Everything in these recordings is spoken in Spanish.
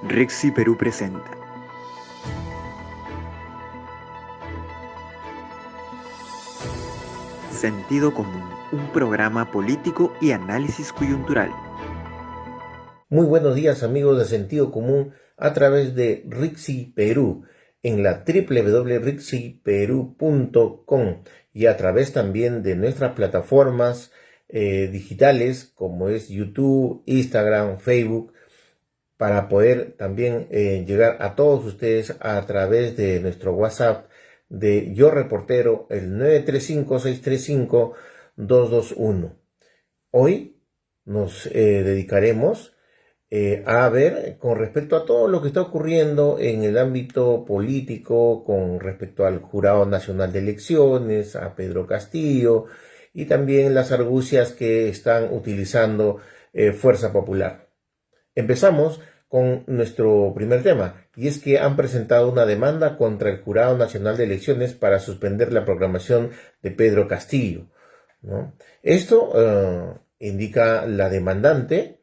Rixi Perú presenta. Sentido Común, un programa político y análisis coyuntural. Muy buenos días, amigos de Sentido Común, a través de Rixi Perú en la www.rixiperú.com y a través también de nuestras plataformas digitales como es YouTube, Instagram, Facebook, para poder también llegar a todos ustedes a través de nuestro WhatsApp de Yo Reportero, el 935-635-221. Hoy nos dedicaremos a ver, con respecto a todo lo que está ocurriendo en el ámbito político, con respecto al Jurado Nacional de Elecciones, a Pedro Castillo, y también las argucias que están utilizando Fuerza Popular. Empezamos con nuestro primer tema, y es que han presentado una demanda contra el Jurado Nacional de Elecciones para suspender la programación de Pedro Castillo, ¿no? Esto indica la demandante,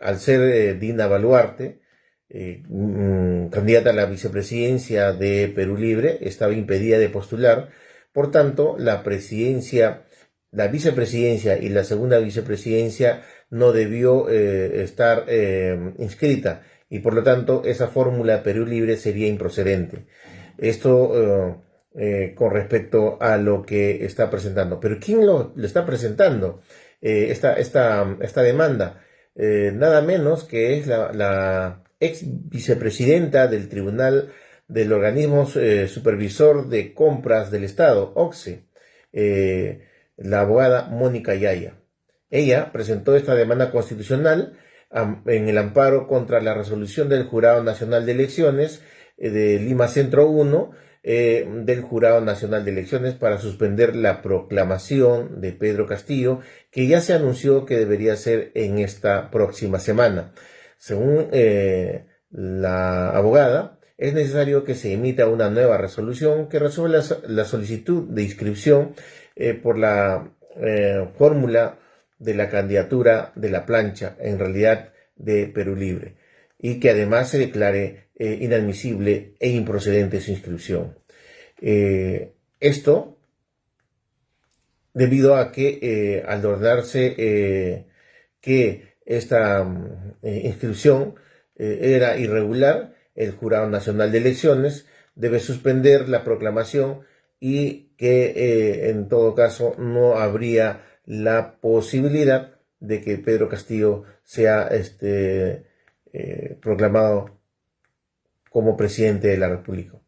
al ser Dina Boluarte, candidata a la vicepresidencia de Perú Libre, estaba impedida de postular. Por tanto, la vicepresidencia y la segunda vicepresidencia no debió estar inscrita, y por lo tanto esa fórmula Perú Libre sería improcedente. Esto con respecto a lo que está presentando. Pero ¿quién lo está presentando? Esta demanda, nada menos que es la ex vicepresidenta del Tribunal del Organismo Supervisor de Compras del Estado, OCSE, la abogada Mónica Yaya. Ella presentó esta demanda constitucional en el amparo contra la resolución del Jurado Nacional de Elecciones de Lima Centro 1, del Jurado Nacional de Elecciones, para suspender la proclamación de Pedro Castillo, que ya se anunció que debería ser en esta próxima semana. Según la abogada, es necesario que se emita una nueva resolución que resuelva la solicitud de inscripción por la fórmula de la candidatura de la plancha, en realidad de Perú Libre, y que además se declare inadmisible e improcedente su inscripción. Esto debido a que al ordenarse que esta inscripción era irregular, el Jurado Nacional de Elecciones debe suspender la proclamación, y que en todo caso no habría la posibilidad de que Pedro Castillo sea proclamado como presidente de la República.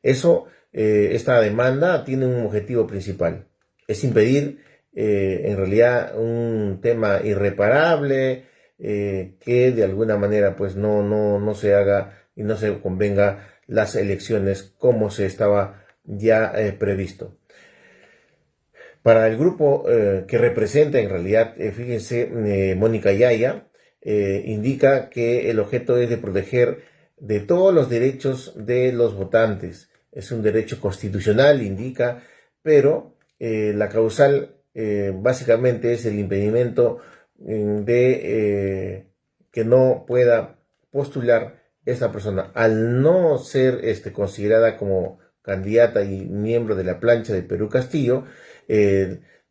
Esta demanda tiene un objetivo principal: es impedir en realidad un tema irreparable, que de alguna manera pues no se haga y no se convenga las elecciones como se estaba ya previsto. Para el grupo que representa en realidad, fíjense, Mónica Yaya, indica que el objeto es de proteger de todos los derechos de los votantes. Es un derecho constitucional, indica, pero la causal básicamente es el impedimento de que no pueda postular esta persona. Al no ser considerada como candidata y miembro de la plancha de Perú Castillo,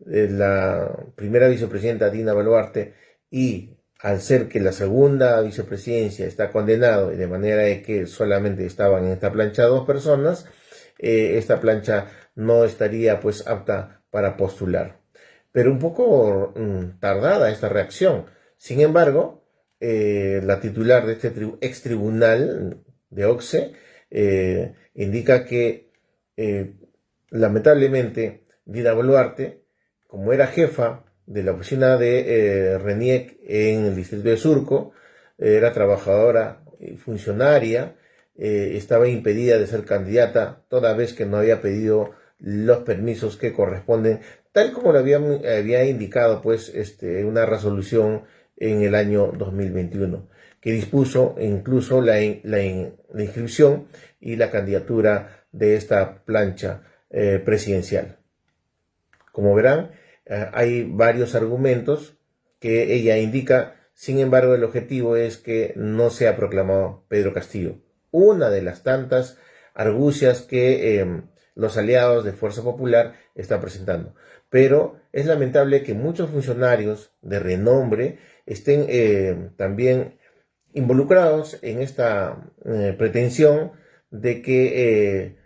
la primera vicepresidenta Dina Boluarte, y al ser que la segunda vicepresidencia está condenado, y de manera de que solamente estaban en esta plancha dos personas, esta plancha no estaría pues apta para postular. Pero un poco tardada esta reacción. Sin embargo, la titular de este ex tribunal de OCSE indica que lamentablemente Dina Boluarte, como era jefa de la oficina de RENIEC en el distrito de Surco, era trabajadora y funcionaria, estaba impedida de ser candidata toda vez que no había pedido los permisos que corresponden, tal como lo había indicado pues una resolución en el año 2021, que dispuso incluso la inscripción y la candidatura de esta plancha presidencial. Como verán, hay varios argumentos que ella indica Sin embargo, el objetivo es que no sea proclamado Pedro Castillo. Una de las tantas argucias que los aliados de Fuerza Popular están presentando. Pero es lamentable que muchos funcionarios de renombre estén también involucrados en esta pretensión de que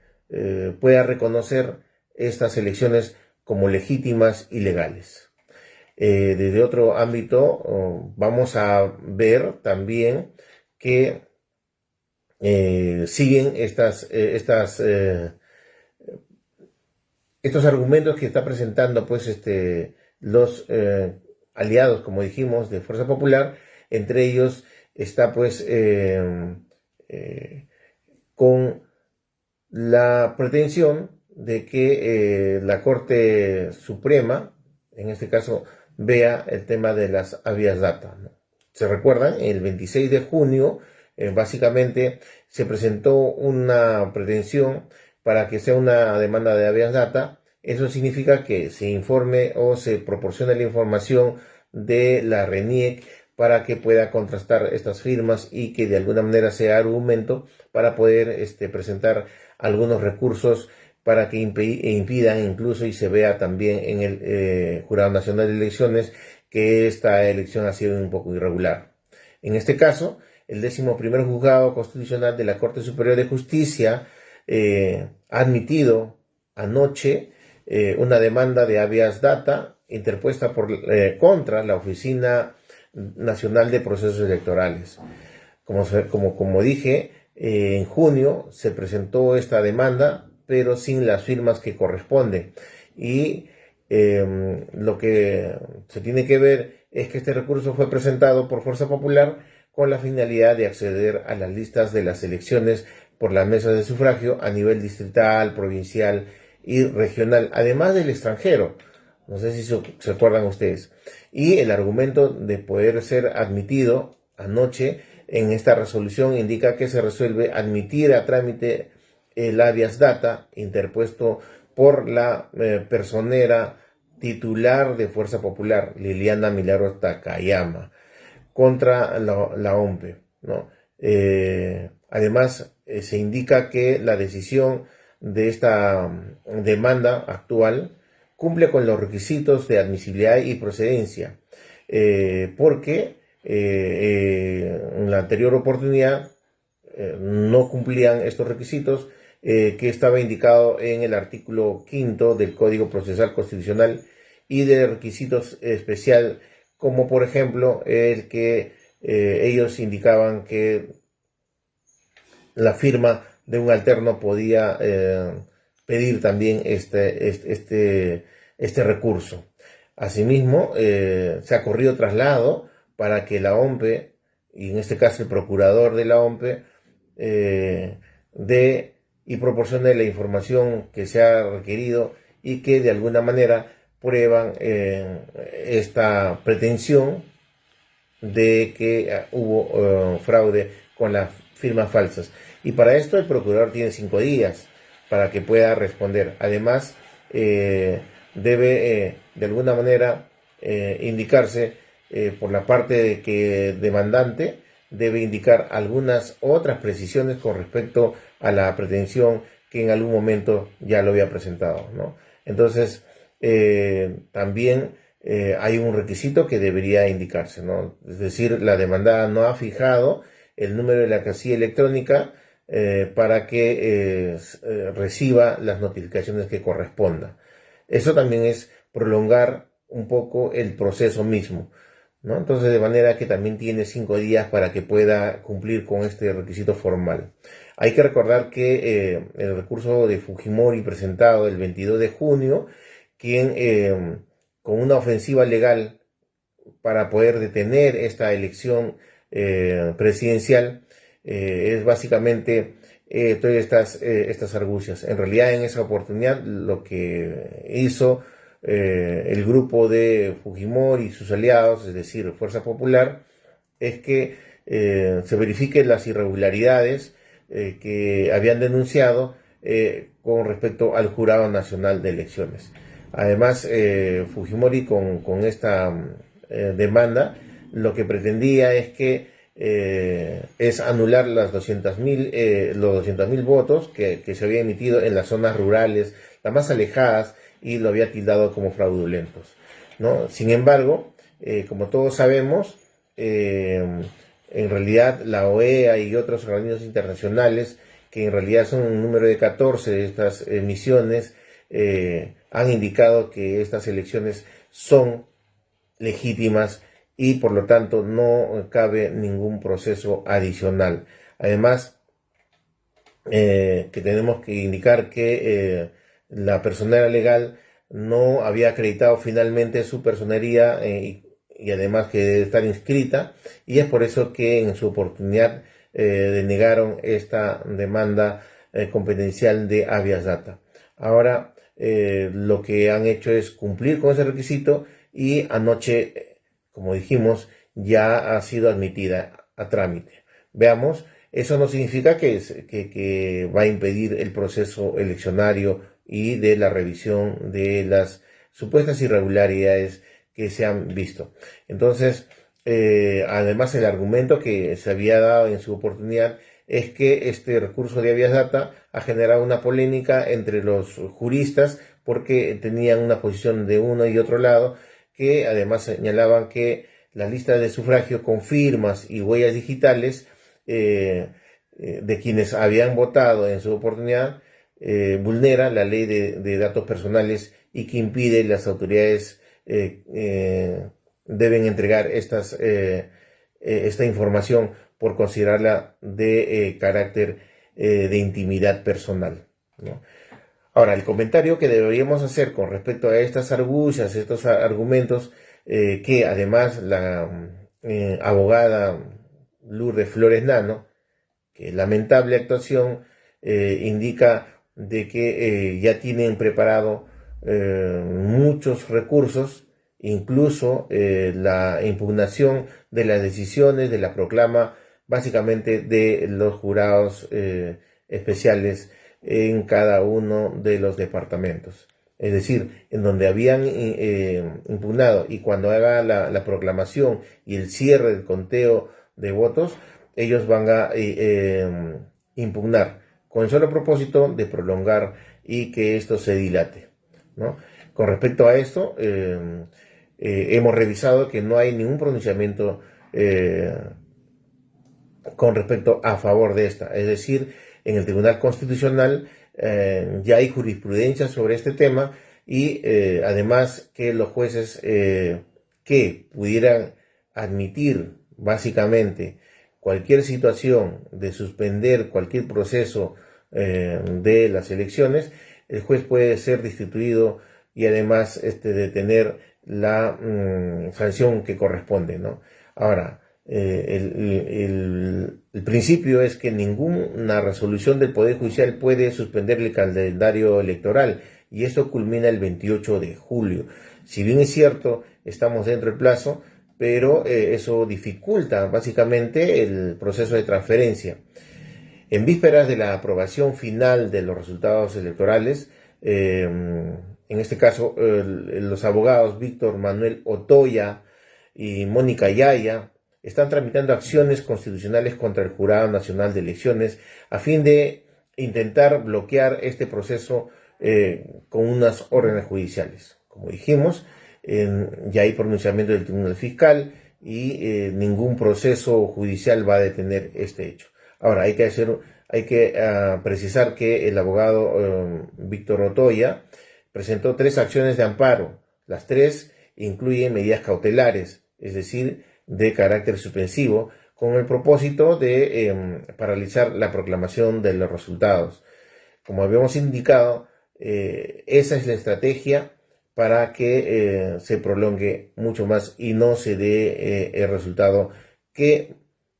pueda reconocer estas elecciones como legítimas y legales. Desde otro ámbito, vamos a ver también que siguen estos argumentos que está presentando pues los aliados, como dijimos, de Fuerza Popular. Entre ellos está pues con la pretensión de que la Corte Suprema, en este caso, vea el tema de las habeas data, ¿no? ¿Se recuerdan? El 26 de junio, básicamente, se presentó una pretensión para que sea una demanda de habeas data. Eso significa que se informe o se proporcione la información de la RENIEC para que pueda contrastar estas firmas y que de alguna manera sea argumento para poder presentar algunos recursos para que impidan incluso y se vea también en el Jurado Nacional de Elecciones que esta elección ha sido un poco irregular. En este caso, el 11º Juzgado Constitucional de la Corte Superior de Justicia ha admitido anoche una demanda de habeas data interpuesta contra la Oficina Nacional de Procesos Electorales. Como dije, en junio se presentó esta demanda, pero sin las firmas que corresponden. Y lo que se tiene que ver es que este recurso fue presentado por Fuerza Popular con la finalidad de acceder a las listas de las elecciones por las mesas de sufragio a nivel distrital, provincial y regional, además del extranjero. No sé si se acuerdan ustedes. Y el argumento de poder ser admitido anoche en esta resolución indica que se resuelve admitir a trámite el habeas data interpuesto por la personera titular de Fuerza Popular, Liliana Milagros Takayama, contra la OMPE, ¿no? Además, se indica que la decisión de esta demanda actual cumple con los requisitos de admisibilidad y procedencia, porque en la anterior oportunidad no cumplían estos requisitos que estaba indicado en el artículo 5 del Código Procesal Constitucional y de requisitos especial, como por ejemplo el que ellos indicaban que la firma de un alterno podía pedir también este recurso. Asimismo, se ha corrido traslado para que la OMPE, y en este caso el procurador de la OMPE, dé y proporcione la información que se ha requerido y que de alguna manera prueban esta pretensión de que hubo fraude con las firmas falsas. Y para esto el procurador tiene 5 días para que pueda responder. Además, debe de alguna manera indicarse por la parte de que demandante debe indicar algunas otras precisiones con respecto a la pretensión que en algún momento ya lo había presentado, ¿no? Entonces, también hay un requisito que debería indicarse, ¿no? Es decir, la demandada no ha fijado el número de la casilla electrónica para que reciba las notificaciones que correspondan. Eso también es prolongar un poco el proceso mismo, ¿no? Entonces, de manera que también tiene 5 días para que pueda cumplir con este requisito formal. Hay que recordar que el recurso de Fujimori presentado el 22 de junio, quien con una ofensiva legal para poder detener esta elección presidencial, es básicamente todas estas argucias. En realidad, en esa oportunidad, lo que hizo el grupo de Fujimori y sus aliados, es decir, Fuerza Popular, es que se verifiquen las irregularidades que habían denunciado con respecto al Jurado Nacional de Elecciones. Además, Fujimori con esta demanda lo que pretendía es anular los 200.000 votos que se habían emitido en las zonas rurales, las más alejadas, y lo había tildado como fraudulentos, ¿no? Sin embargo, como todos sabemos, en realidad la OEA y otros organismos internacionales, que en realidad son un número de 14 de estas misiones, han indicado que estas elecciones son legítimas y por lo tanto no cabe ningún proceso adicional. Además, que tenemos que indicar que la personería legal no había acreditado finalmente su personería, y además que debe estar inscrita, y es por eso que en su oportunidad denegaron esta demanda competencial de habeas data. Ahora lo que han hecho es cumplir con ese requisito, y anoche, como dijimos, ya ha sido admitida a trámite. Veamos, eso no significa que va a impedir el proceso eleccionario y de la revisión de las supuestas irregularidades que se han visto. Entonces, además, el argumento que se había dado en su oportunidad es que este recurso de habeas data ha generado una polémica entre los juristas, porque tenían una posición de uno y otro lado, que además señalaban que la lista de sufragio con firmas y huellas digitales de quienes habían votado en su oportunidad vulnera la ley de datos personales, y que impide las autoridades deben entregar esta información por considerarla de carácter de intimidad personal, ¿no? Ahora, el comentario que deberíamos hacer con respecto a estas argucias, estos argumentos, que además la abogada Lourdes Flores Nano, que lamentable actuación, indica de que ya tienen preparado muchos recursos, incluso la impugnación de las decisiones de la proclama, básicamente de los jurados especiales en cada uno de los departamentos. Es decir, en donde habían impugnado, y cuando haga la proclamación y el cierre del conteo de votos, ellos van a impugnar con el solo propósito de prolongar y que esto se dilate, ¿no? Con respecto a esto, hemos revisado que no hay ningún pronunciamiento con respecto a favor de esta. Es decir, en el Tribunal Constitucional ya hay jurisprudencia sobre este tema, y además que los jueces que pudieran admitir básicamente cualquier situación de suspender cualquier proceso de las elecciones, el juez puede ser destituido, y además de tener la sanción que corresponde, ¿no? Ahora, el principio es que ninguna resolución del Poder Judicial puede suspender el calendario electoral, y esto culmina el 28 de julio. Si bien es cierto, estamos dentro del plazo, pero eso dificulta básicamente el proceso de transferencia. En vísperas de la aprobación final de los resultados electorales, en este caso los abogados Víctor Manuel Otoya y Mónica Yaya están tramitando acciones constitucionales contra el Jurado Nacional de Elecciones, a fin de intentar bloquear este proceso con unas órdenes judiciales. Como dijimos, ya hay pronunciamiento del Tribunal Fiscal, y ningún proceso judicial va a detener este hecho. Ahora, hay que precisar que el abogado Víctor Otoya presentó 3 acciones de amparo. Las 3 incluyen medidas cautelares, es decir, de carácter suspensivo, con el propósito de paralizar la proclamación de los resultados. Como habíamos indicado, esa es la estrategia para que se prolongue mucho más y no se dé el resultado que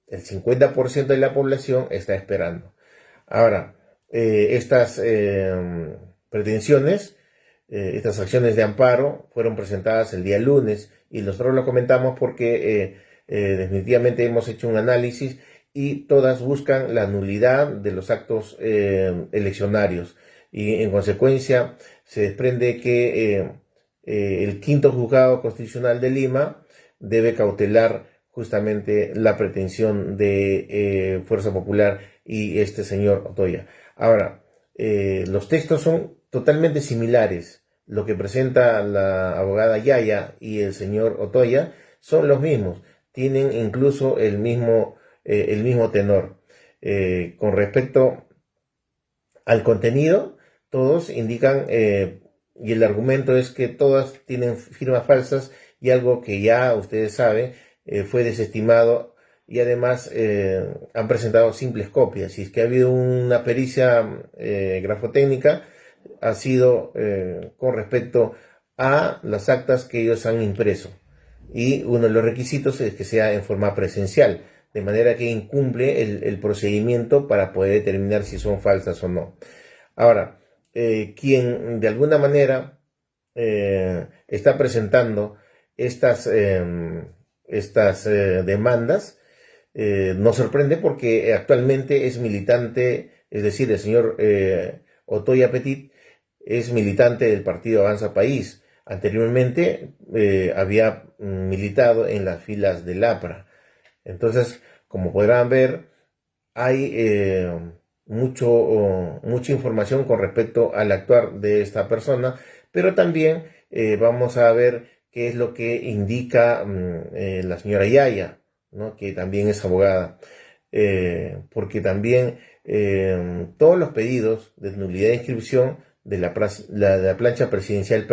el 50% de la población está esperando. Ahora, estas pretensiones, estas acciones de amparo fueron presentadas el día lunes, y nosotros lo comentamos porque definitivamente hemos hecho un análisis, y todas buscan la nulidad de los actos eleccionarios, y en consecuencia se desprende que el quinto juzgado constitucional de Lima debe cautelar justamente la pretensión de Fuerza Popular y este señor Otoya. Ahora, los textos son totalmente similares. Lo que presenta la abogada Yaya y el señor Otoya son los mismos, tienen incluso el mismo tenor. Con respecto al contenido, todos indican, y el argumento es que todas tienen firmas falsas, y algo que ya ustedes saben, fue desestimado, y además han presentado simples copias. Si es que ha habido una pericia grafotécnica, ha sido con respecto a las actas que ellos han impreso, y uno de los requisitos es que sea en forma presencial, de manera que incumple el procedimiento para poder determinar si son falsas o no. Ahora, quien de alguna manera está presentando estas demandas nos sorprende, porque actualmente es militante, es decir, el señor Otoya Petit es militante del partido Avanza País. Anteriormente había militado en las filas del APRA. Entonces, como podrán ver, hay mucha información con respecto al actuar de esta persona, pero también vamos a ver qué es lo que indica la señora Yaya, ¿no? Que también es abogada, porque también todos los pedidos de nulidad de inscripción de la plancha presidencial,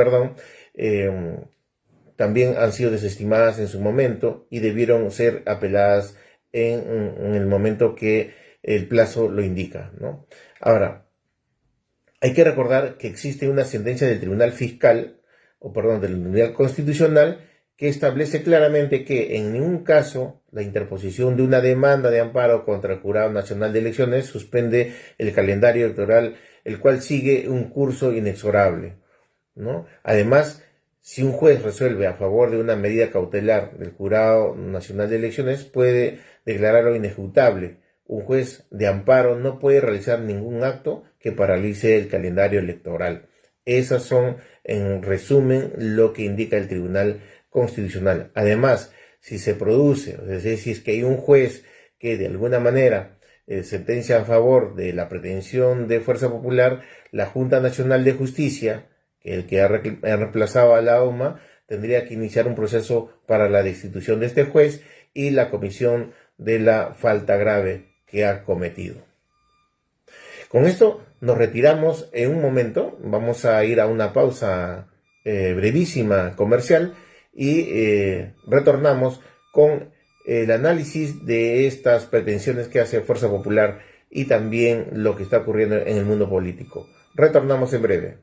también han sido desestimadas en su momento y debieron ser apeladas en el momento que el plazo lo indica, ¿no? Ahora, hay que recordar que existe una sentencia del Tribunal Fiscal, del Tribunal Constitucional, que establece claramente que en ningún caso la interposición de una demanda de amparo contra el Jurado Nacional de Elecciones suspende el calendario electoral, el cual sigue un curso inexorable, ¿no? Además, si un juez resuelve a favor de una medida cautelar del Jurado Nacional de Elecciones, puede declararlo inejecutable. Un juez de amparo no puede realizar ningún acto que paralice el calendario electoral. Esas son, en resumen, lo que indica el Tribunal Constitucional. Además, si se produce, es decir, si es que hay un juez que de alguna manera sentencia a favor de la pretensión de Fuerza Popular, la Junta Nacional de Justicia, el que ha reemplazado a la OMA, tendría que iniciar un proceso para la destitución de este juez y la comisión de la falta grave que ha cometido. Con esto nos retiramos en un momento, vamos a ir a una pausa brevísima comercial y retornamos con el análisis de estas pretensiones que hace Fuerza Popular y también lo que está ocurriendo en el mundo político. Retornamos en breve.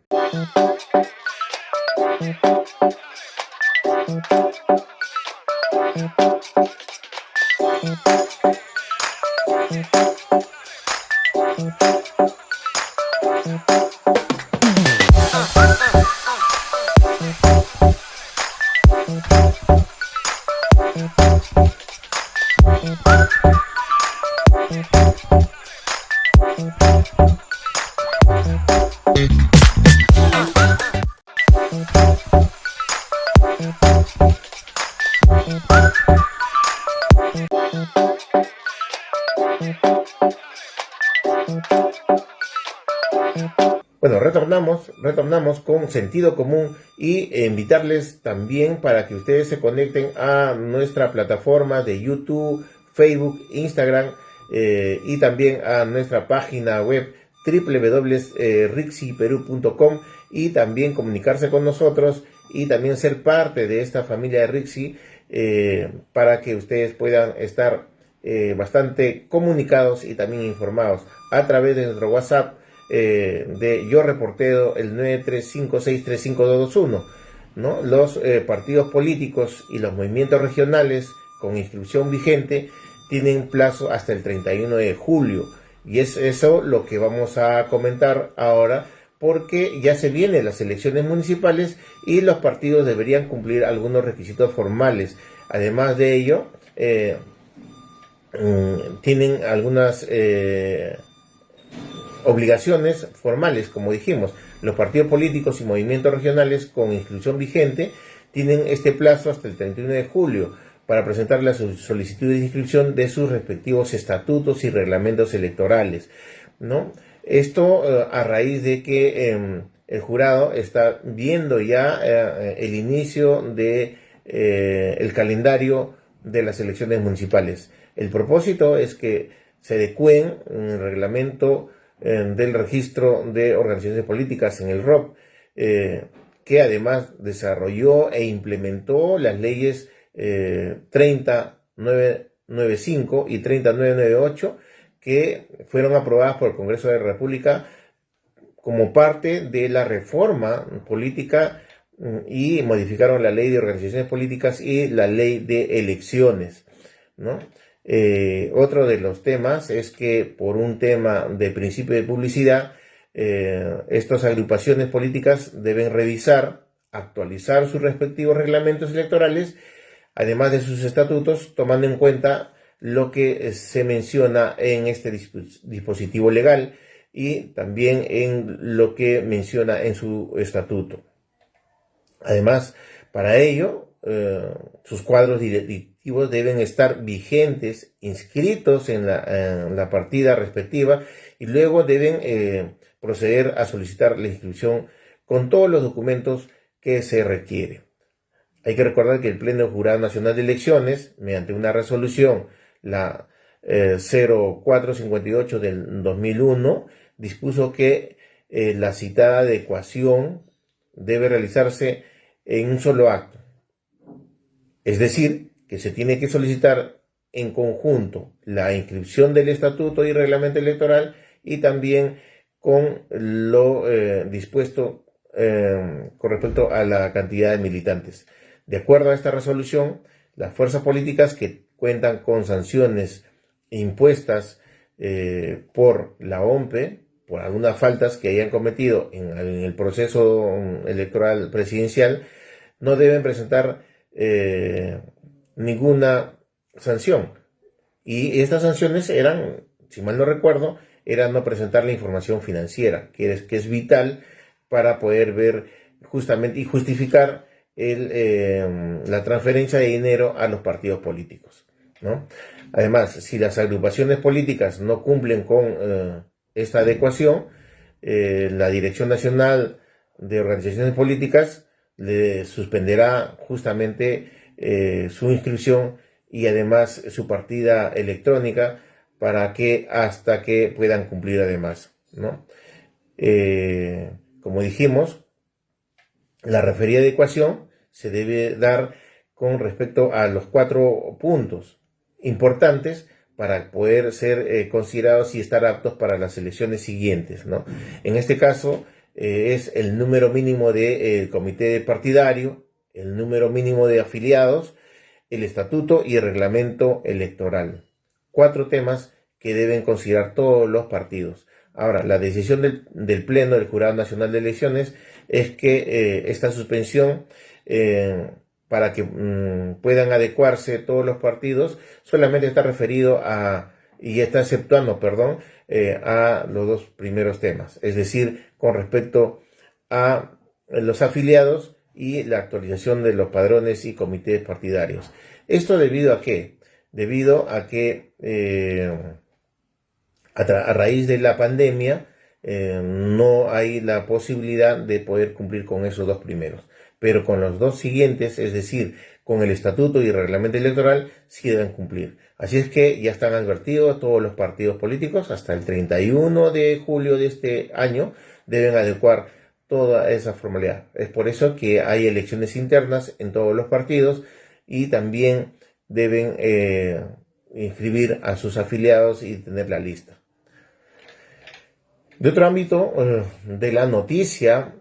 Bueno, retornamos con sentido común y invitarles también para que ustedes se conecten a nuestra plataforma de YouTube, Facebook, Instagram y también a nuestra página web www.rixiperú.com y también comunicarse con nosotros y también ser parte de esta familia de Rixi para que ustedes puedan estar bastante comunicados y también informados a través de nuestro WhatsApp de Yo Reportero, el 935635221, ¿no? Los partidos políticos y los movimientos regionales con inscripción vigente tienen plazo hasta el 31 de julio y es eso lo que vamos a comentar ahora, porque ya se vienen las elecciones municipales y los partidos deberían cumplir algunos requisitos formales. Además de ello, tienen algunas obligaciones formales, como dijimos. Los partidos políticos y movimientos regionales con inscripción vigente tienen este plazo hasta el 31 de julio, para presentar la solicitud de inscripción de sus respectivos estatutos y reglamentos electorales, ¿no? Esto a raíz de que el jurado está viendo ya el inicio de el calendario de las elecciones municipales. El propósito es que se adecúen el reglamento del registro de organizaciones políticas en el ROP, que además desarrolló e implementó las leyes 30.995 y 30.998, que fueron aprobadas por el Congreso de la República como parte de la reforma política y modificaron la ley de organizaciones políticas y la ley de elecciones, ¿no? Otro de los temas es que por un tema de principio de publicidad, estas agrupaciones políticas deben revisar, actualizar sus respectivos reglamentos electorales, además de sus estatutos, tomando en cuenta lo que se menciona en este dispositivo legal y también en lo que menciona en su estatuto. Además, para ello, sus cuadros directivos deben estar vigentes, inscritos en la partida respectiva, y luego deben proceder a solicitar la inscripción con todos los documentos que se requiere. Hay que recordar que el Pleno Jurado Nacional de Elecciones, mediante una resolución, la 0458 del 2001, dispuso que la citada adecuación debe realizarse en un solo acto. Es decir, que se tiene que solicitar en conjunto la inscripción del estatuto y reglamento electoral y también con lo dispuesto con respecto a la cantidad de militantes. De acuerdo a esta resolución, las fuerzas políticas que cuentan con sanciones impuestas por la OMPE, por algunas faltas que hayan cometido en el proceso electoral presidencial, no deben presentar ninguna sanción. Y estas sanciones eran, si mal no recuerdo, era no presentar la información financiera, que es vital para poder ver justamente y justificar la transferencia de dinero a los partidos políticos, ¿no? Además, si las agrupaciones políticas no cumplen con esta adecuación, la Dirección Nacional de Organizaciones Políticas le suspenderá justamente su inscripción y además su partida electrónica hasta que puedan cumplir además, ¿no? Como dijimos, la referida adecuación se debe dar con respecto a los 4 puntos importantes para poder ser considerados y estar aptos para las elecciones siguientes, ¿no? En este caso es el número mínimo de comité partidario, el número mínimo de afiliados, el estatuto y el reglamento electoral. 4 temas que deben considerar todos los partidos. Ahora, la decisión del Pleno del Jurado Nacional de Elecciones es que esta suspensión, para que puedan adecuarse todos los partidos, solamente está referido y está exceptuando, a los 2 primeros temas, es decir, con respecto a los afiliados y la actualización de los padrones y comités partidarios. ¿Esto debido a qué? Debido a que a raíz de la pandemia no hay la posibilidad de poder cumplir con esos 2 primeros, pero con los 2 siguientes, es decir, con el estatuto y el reglamento electoral, sí deben cumplir. Así es que ya están advertidos todos los partidos políticos, hasta el 31 de julio de este año deben adecuar toda esa formalidad. Es por eso que hay elecciones internas en todos los partidos y también deben inscribir a sus afiliados y tener la lista. De otro ámbito de la noticia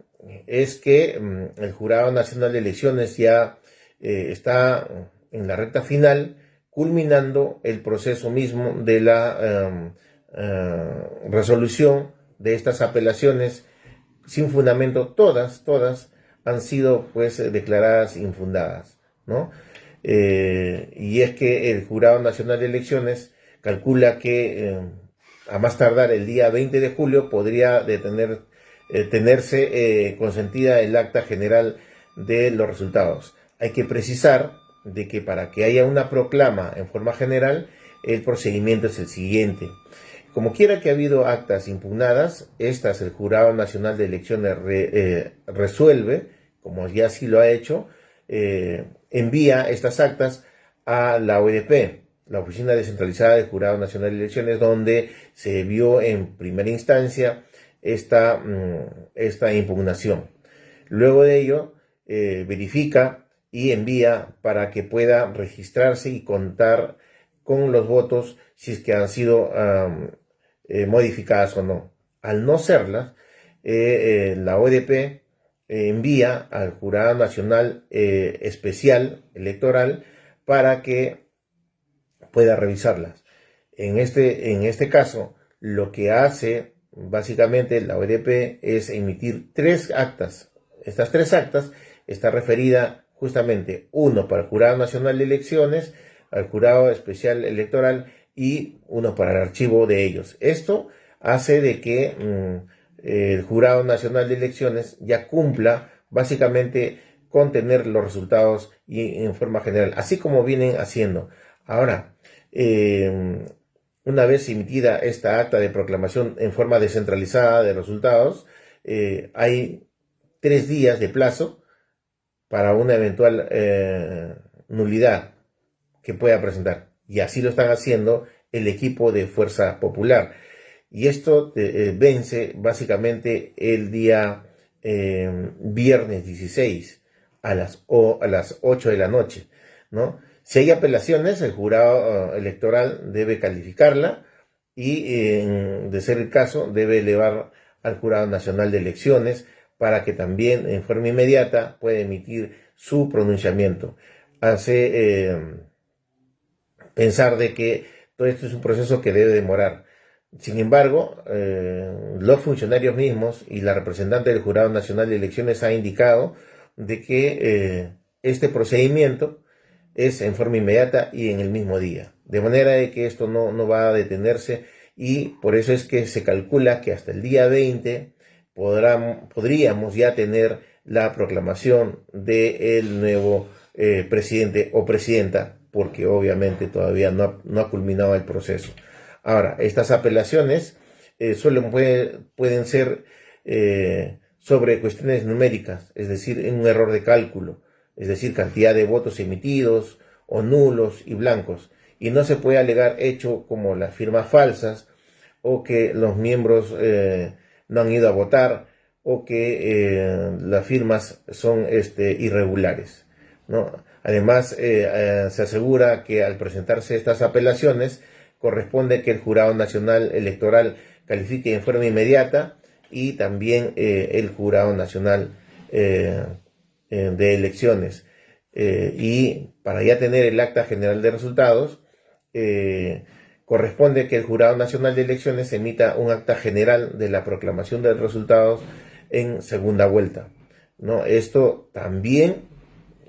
es que el Jurado Nacional de Elecciones ya está en la recta final, culminando el proceso mismo de la resolución de estas apelaciones sin fundamento. Todas han sido pues declaradas infundadas, ¿no? Y es que el Jurado Nacional de Elecciones calcula que a más tardar el día 20 de julio podría tenerse consentida el acta general de los resultados. Hay que precisar de que para que haya una proclama en forma general, el procedimiento es el siguiente. Como quiera que ha habido actas impugnadas, estas el Jurado Nacional de Elecciones resuelve, como ya sí lo ha hecho, envía estas actas a la OEDP, la Oficina Descentralizada del Jurado Nacional de Elecciones, donde se vio en primera instancia esta impugnación. Luego de ello, verifica y envía para que pueda registrarse y contar con los votos si es que han sido modificadas o no. Al no serlas, la OEDP envía al Jurado Nacional Especial Electoral para que pueda revisarlas. En este caso, lo que hace básicamente la OEDP es emitir 3 actas. Estas 3 actas está referida justamente, uno para el Jurado Nacional de Elecciones, al Jurado Especial Electoral y uno para el archivo de ellos. Esto hace de que el Jurado Nacional de Elecciones ya cumpla básicamente con tener los resultados y en forma general, así como vienen haciendo. Ahora, una vez emitida esta acta de proclamación en forma descentralizada de resultados, hay 3 días de plazo para una eventual nulidad que pueda presentar. Y así lo están haciendo el equipo de Fuerza Popular. Y esto vence básicamente el día viernes 16 a las 8 de la noche, ¿no? Si hay apelaciones, el jurado electoral debe calificarla y, de ser el caso, debe elevar al Jurado Nacional de Elecciones para que también en forma inmediata pueda emitir su pronunciamiento. Hace pensar de que todo esto es un proceso que debe demorar. Sin embargo, los funcionarios mismos y la representante del Jurado Nacional de Elecciones ha indicado de que este procedimiento es en forma inmediata y en el mismo día. De manera de que esto no va a detenerse, y por eso es que se calcula que hasta el día 20 podríamos ya tener la proclamación del nuevo presidente o presidenta, porque obviamente todavía no ha culminado el proceso. Ahora, estas apelaciones pueden ser sobre cuestiones numéricas, es decir, en un error de cálculo, es decir, cantidad de votos emitidos o nulos y blancos, y no se puede alegar hecho como las firmas falsas, o que los miembros no han ido a votar, o que las firmas son irregulares, ¿no? Además, se asegura que al presentarse estas apelaciones corresponde que el Jurado Nacional Electoral califique en forma inmediata, y también el Jurado Nacional de Elecciones. Y para ya tener el acta general de resultados, corresponde que el Jurado Nacional de Elecciones emita un acta general de la proclamación de los resultados en segunda vuelta, ¿no? Esto también,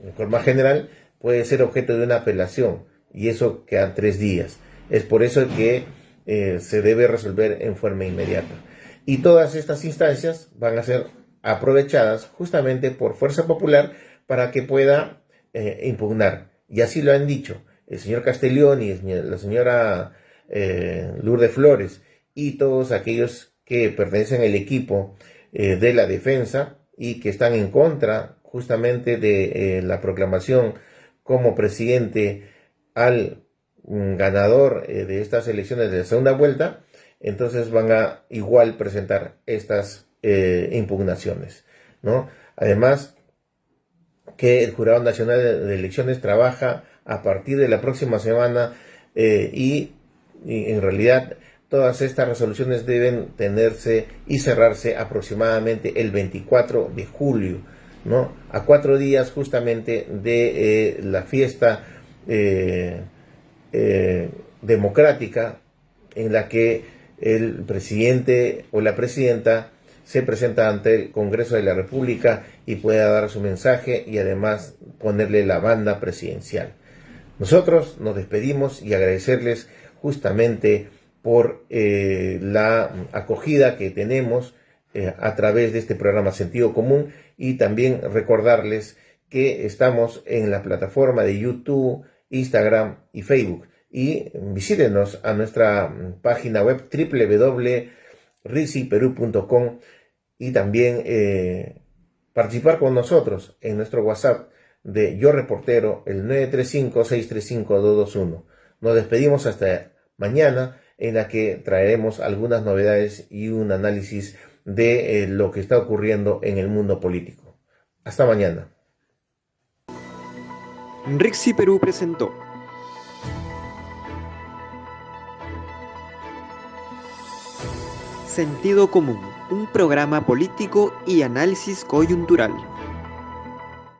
en forma general, puede ser objeto de una apelación, y eso quedan 3 días. Es por eso que se debe resolver en forma inmediata. Y todas estas instancias van a ser aprovechadas justamente por Fuerza Popular para que pueda impugnar. Y así lo han dicho el señor Castelloni, la señora Lourdes Flores, y todos aquellos que pertenecen al equipo de la defensa y que están en contra justamente de la proclamación como presidente al ganador de estas elecciones de la segunda vuelta. Entonces van a igual presentar estas impugnaciones, ¿no? Además, que el Jurado Nacional de Elecciones trabaja a partir de la próxima semana, y en realidad todas estas resoluciones deben tenerse y cerrarse aproximadamente el 24 de julio, ¿no? A 4 días justamente de la fiesta democrática, en la que el presidente o la presidenta se presenta ante el Congreso de la República y pueda dar su mensaje y además ponerle la banda presidencial. Nosotros nos despedimos y agradecerles justamente por la acogida que tenemos a través de este programa Sentido Común, y también recordarles que estamos en la plataforma de YouTube, Instagram y Facebook. Y visítenos a nuestra página web www.risiperú.com y también participar con nosotros en nuestro WhatsApp de Yo Reportero, el 935-635-221. Nos despedimos hasta mañana, en la que traeremos algunas novedades y un análisis de lo que está ocurriendo en el mundo político. Hasta mañana. Rixi Perú presentó Sentido Común, un programa político y análisis coyuntural.